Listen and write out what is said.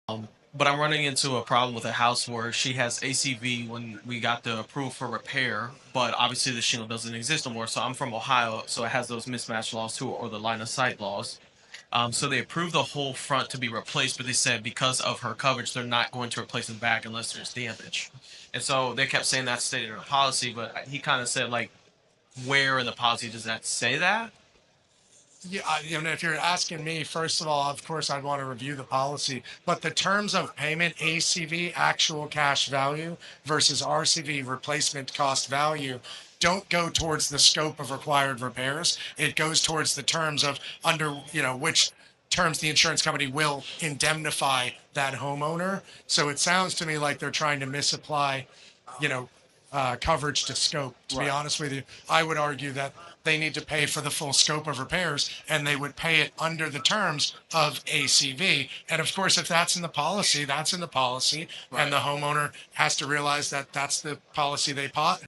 But I'm running into a problem with a house where she has ACV when we got the approval for repair, but obviously the shingle doesn't exist no more. So I'm from Ohio, so it has those mismatch laws too, or the line of sight laws. So they approved the whole front to be replaced, but they said because of her coverage, they're not going to replace the back unless there's damage. And so they kept saying that's stated in the policy, but he kind of said like, where in the policy does that say that? Yeah, if you're asking me, first of all, of course, I'd want to review the policy, but the terms of payment, ACV, actual cash value, versus RCV, replacement cost value, don't go towards the scope of required repairs. It goes towards the terms of under, which terms the insurance company will indemnify that homeowner. So it sounds to me like they're trying to misapply, you know, coverage to scope. To be Right. honest with you, I would argue that they need to pay for the full scope of repairs and they would pay it under the terms of ACV. And of course, if that's in the policy, that's in the policy. And Right. the homeowner has to realize that that's the policy they bought